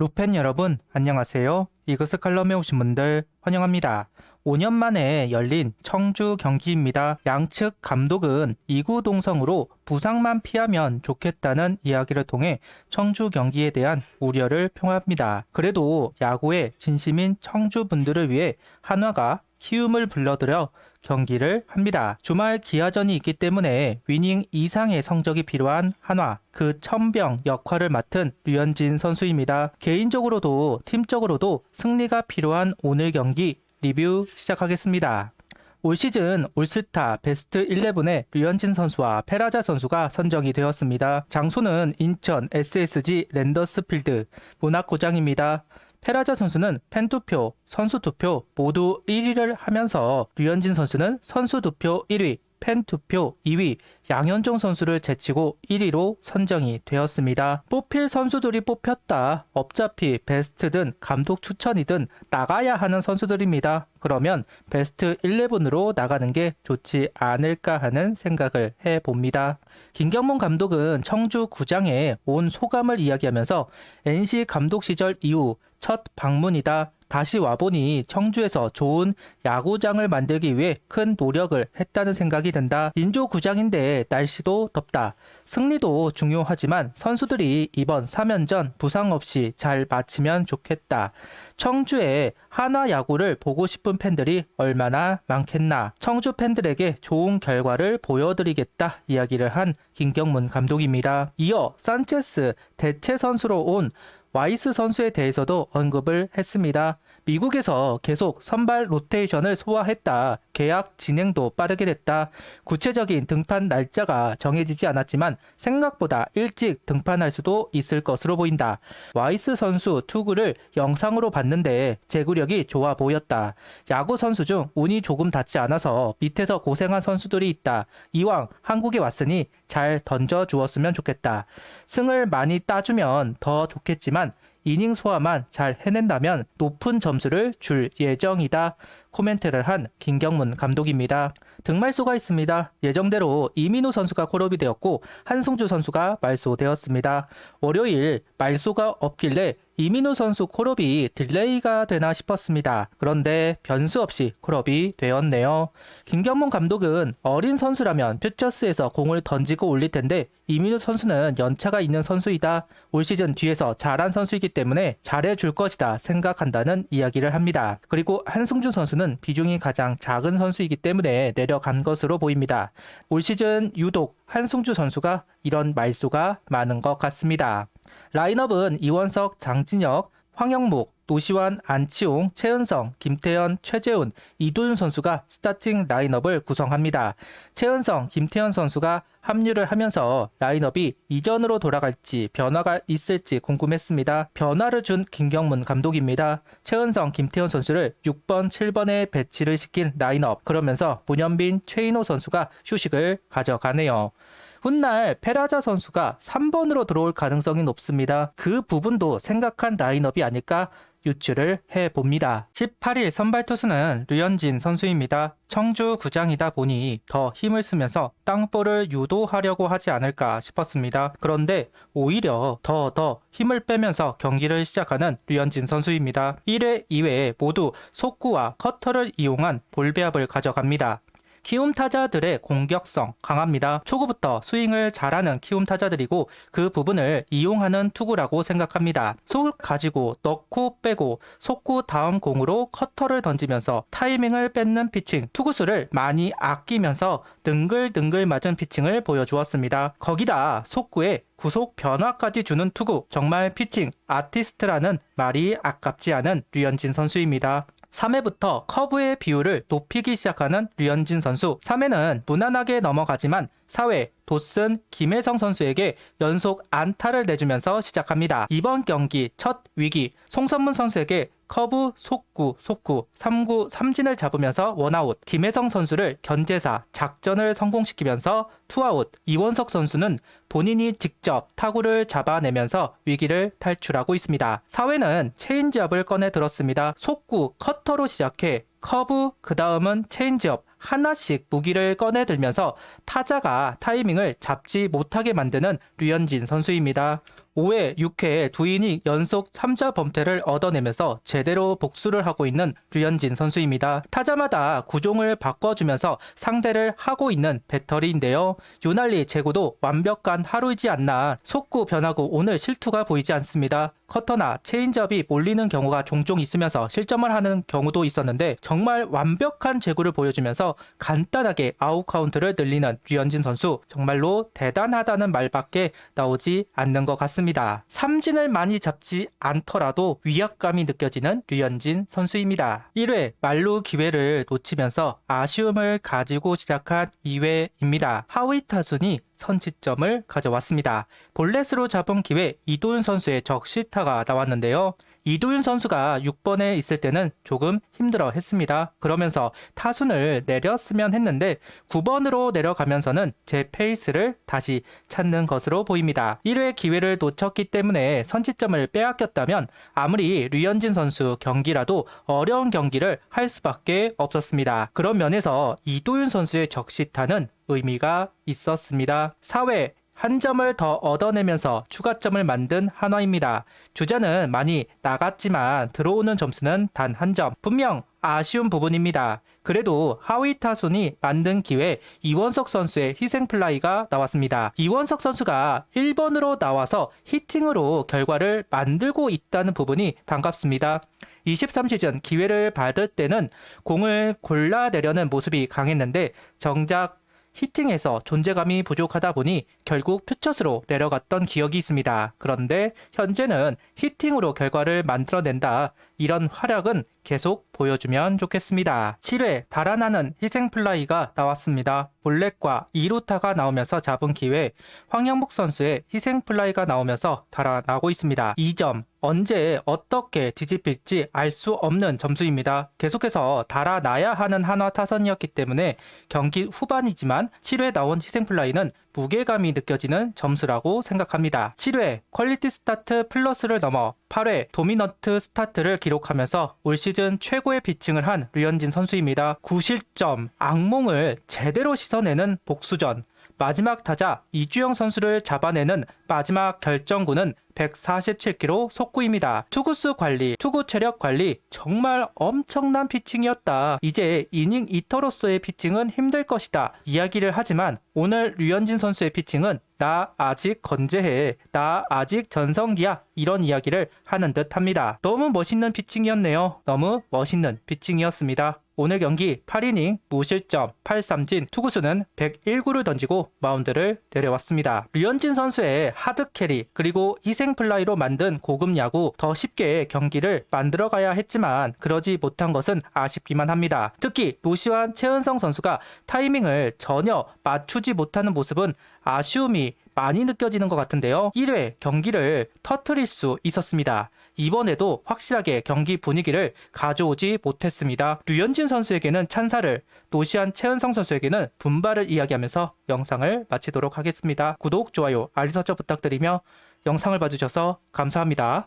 루팬 여러분 안녕하세요. 이그스 칼럼에 오신 분들 환영합니다. 5년 만에 열린 청주 경기입니다. 양측 감독은 2구 동성으로 부상만 피하면 좋겠다는 이야기를 통해 청주 경기에 대한 우려를 표합니다. 그래도 야구에 진심인 청주 분들을 위해 한화가 키움을 불러들여 경기를 합니다. 주말 기아전이 있기 때문에 위닝 이상의 성적이 필요한 한화, 그 천병 역할을 맡은 류현진 선수입니다. 개인적으로도 팀적으로도 승리가 필요한 오늘 경기 리뷰 시작하겠습니다. 올 시즌 올스타 베스트 11에 류현진 선수와 페라자 선수가 선정이 되었습니다. 장소는 인천 SSG 랜더스필드 문학고장입니다. 페라자 선수는 팬투표, 선수투표 모두 1위를 하면서 류현진 선수는 선수투표 1위, 팬투표 2위, 양현종 선수를 제치고 1위로 선정이 되었습니다. 뽑힐 선수들이 뽑혔다. 어차피 베스트든 감독 추천이든 나가야 하는 선수들입니다. 그러면 베스트 11으로 나가는 게 좋지 않을까 하는 생각을 해봅니다. 김경문 감독은 청주 구장에 온 소감을 이야기하면서 NC 감독 시절 이후 첫 방문이다. 다시 와보니 청주에서 좋은 야구장을 만들기 위해 큰 노력을 했다는 생각이 든다. 인조 구장인데 날씨도 덥다. 승리도 중요하지만 선수들이 이번 3연전 부상 없이 잘 마치면 좋겠다. 청주에 한화 야구를 보고 싶은 팬들이 얼마나 많겠나. 청주 팬들에게 좋은 결과를 보여드리겠다 이야기를 한 김경문 감독입니다. 이어 산체스 대체 선수로 온 와이스 선수에 대해서도 언급을 했습니다. 미국에서 계속 선발 로테이션을 소화했다. 계약 진행도 빠르게 됐다. 구체적인 등판 날짜가 정해지지 않았지만 생각보다 일찍 등판할 수도 있을 것으로 보인다. 와이스 선수 투구를 영상으로 봤는데 제구력이 좋아 보였다. 야구 선수 중 운이 조금 닿지 않아서 밑에서 고생한 선수들이 있다. 이왕 한국에 왔으니 잘 던져주었으면 좋겠다. 승을 많이 따주면 더 좋겠지만 이닝 소화만 잘 해낸다면 높은 점수를 줄 예정이다. 코멘트를 한 김경문 감독입니다. 등말소가 있습니다. 예정대로 이민우 선수가 콜업이 되었고 한승주 선수가 말소되었습니다. 월요일 말소가 없길래 이민우 선수 콜업이 딜레이가 되나 싶었습니다. 그런데 변수 없이 콜업이 되었네요. 김경문 감독은 어린 선수라면 퓨처스에서 공을 던지고 올릴 텐데 이민우 선수는 연차가 있는 선수이다. 올 시즌 뒤에서 잘한 선수이기 때문에 잘해줄 것이다 생각한다는 이야기를 합니다. 그리고 한승준 선수는 비중이 가장 작은 선수이기 때문에 내려간 것으로 보입니다. 올 시즌 유독 한승주 선수가 이런 말소가 많은 것 같습니다. 라인업은 이원석, 장진혁, 황영묵, 노시환, 안치홍, 최은성, 김태현, 최재훈, 이도윤 선수가 스타팅 라인업을 구성합니다. 최은성, 김태현 선수가 합류를 하면서 라인업이 이전으로 돌아갈지 변화가 있을지 궁금했습니다. 변화를 준 김경문 감독입니다. 최은성, 김태현 선수를 6번, 7번에 배치를 시킨 라인업. 그러면서 문현빈, 최인호 선수가 휴식을 가져가네요. 훗날 페라자 선수가 3번으로 들어올 가능성이 높습니다. 그 부분도 생각한 라인업이 아닐까 유추를 해봅니다. 18일 선발 투수는 류현진 선수입니다. 청주 구장이다 보니 더 힘을 쓰면서 땅볼을 유도하려고 하지 않을까 싶었습니다. 그런데 오히려 더 힘을 빼면서 경기를 시작하는 류현진 선수입니다. 1회, 2회 모두 속구와 커터를 이용한 볼 배합을 가져갑니다. 키움 타자들의 공격성 강합니다. 초구부터 스윙을 잘하는 키움 타자들이고 그 부분을 이용하는 투구라고 생각합니다. 속 가지고 넣고 빼고 속구 다음 공으로 커터를 던지면서 타이밍을 뺏는 피칭, 투구수를 많이 아끼면서 등글등글 맞은 피칭을 보여주었습니다. 거기다 속구에 구속 변화까지 주는 투구, 정말 피칭 아티스트라는 말이 아깝지 않은 류현진 선수입니다. 3회부터 커브의 비율을 높이기 시작하는 류현진 선수. 3회는 무난하게 넘어가지만 4회 도슨 김혜성 선수에게 연속 안타를 내주면서 시작합니다. 이번 경기 첫 위기, 송선문 선수에게 커브, 속구, 3구, 삼진을 잡으면서 원아웃, 김혜성 선수를 견제사 작전을 성공시키면서 투아웃, 이원석 선수는 본인이 직접 타구를 잡아내면서 위기를 탈출하고 있습니다. 4회는 체인지업을 꺼내 들었습니다. 속구, 커터로 시작해 커브, 그 다음은 체인지업, 하나씩 무기를 꺼내 들면서 타자가 타이밍을 잡지 못하게 만드는 류현진 선수입니다. 5회, 6회 두 이닝 연속 3자 범퇴를 얻어내면서 제대로 복수를 하고 있는 류현진 선수입니다. 타자마다 구종을 바꿔주면서 상대를 하고 있는 배터리인데요. 유난리 제구도 완벽한 하루이지 않나. 속구 변하고 오늘 실투가 보이지 않습니다. 커터나 체인지업이 몰리는 경우가 종종 있으면서 실점을 하는 경우도 있었는데 정말 완벽한 제구를 보여주면서 간단하게 아웃 카운트를 늘리는 류현진 선수, 정말로 대단하다는 말밖에 나오지 않는 것 같습니다. 삼진을 많이 잡지 않더라도 위압감이 느껴지는 류현진 선수입니다. 1회 말루 기회를 놓치면서 아쉬움을 가지고 시작한 2회입니다. 하위 타순이 선취점을 가져왔습니다. 볼넷으로 잡은 기회 이도윤 선수의 적시타가 나왔는데요. 이도윤 선수가 6번에 있을 때는 조금 힘들어 했습니다. 그러면서 타순을 내렸으면 했는데 9번으로 내려가면서는 제 페이스를 다시 찾는 것으로 보입니다. 1회 기회를 놓쳤기 때문에 선취점을 빼앗겼다면 아무리 류현진 선수 경기라도 어려운 경기를 할 수밖에 없었습니다. 그런 면에서 이도윤 선수의 적시타는 의미가 있었습니다. 4회 한 점을 더 얻어내면서 추가점을 만든 한화입니다. 주자는 많이 나갔지만 들어오는 점수는 단 한 점. 분명 아쉬운 부분입니다. 그래도 하위 타순이 만든 기회에 이원석 선수의 희생플라이가 나왔습니다. 이원석 선수가 1번으로 나와서 히팅으로 결과를 만들고 있다는 부분이 반갑습니다. 23시즌 기회를 받을 때는 공을 골라내려는 모습이 강했는데 정작 히팅에서 존재감이 부족하다 보니 결국 표처스로 내려갔던 기억이 있습니다. 그런데 현재는 히팅으로 결과를 만들어낸다. 이런 활약은 계속 보여주면 좋겠습니다. 7회 달아나는 희생플라이가 나왔습니다. 볼넷과 2루타가 나오면서 잡은 기회, 황영목 선수의 희생플라이가 나오면서 달아나고 있습니다. 2점, 언제 어떻게 뒤집힐지 알 수 없는 점수입니다. 계속해서 달아나야 하는 한화 타선이었기 때문에 경기 후반이지만 7회 나온 희생플라이는 무게감이 느껴지는 점수라고 생각합니다. 7회 퀄리티 스타트 플러스를 넘어 8회 도미넌트 스타트를 기록하면서 올 시즌 최고의 피칭을 한 류현진 선수입니다. 9실점, 악몽을 제대로 씻어내는 복수전, 마지막 타자 이주영 선수를 잡아내는 마지막 결정구는 147km 속구입니다. 투구수 관리, 투구 체력 관리, 정말 엄청난 피칭이었다. 이제 이닝 이터로서의 피칭은 힘들 것이다 이야기를 하지만 오늘 류현진 선수의 피칭은 나 아직 건재해, 나 아직 전성기야, 이런 이야기를 하는 듯 합니다. 너무 멋있는 피칭이었네요. 너무 멋있는 피칭이었습니다. 오늘 경기 8이닝 무실점 8삼진, 투구수는 101구를 던지고 마운드를 내려왔습니다. 류현진 선수의 하드캐리 그리고 희생플라이로 만든 고급 야구, 더 쉽게 경기를 만들어가야 했지만 그러지 못한 것은 아쉽기만 합니다. 특히 노시환, 최은성 선수가 타이밍을 전혀 맞추지 못하는 모습은 아쉬움이 많이 느껴지는 것 같은데요. 1회 경기를 터뜨릴 수 있었습니다. 이번에도 확실하게 경기 분위기를 가져오지 못했습니다. 류현진 선수에게는 찬사를, 노시환, 최은성 선수에게는 분발을 이야기하면서 영상을 마치도록 하겠습니다. 구독, 좋아요, 알림 설정 부탁드리며 영상을 봐주셔서 감사합니다.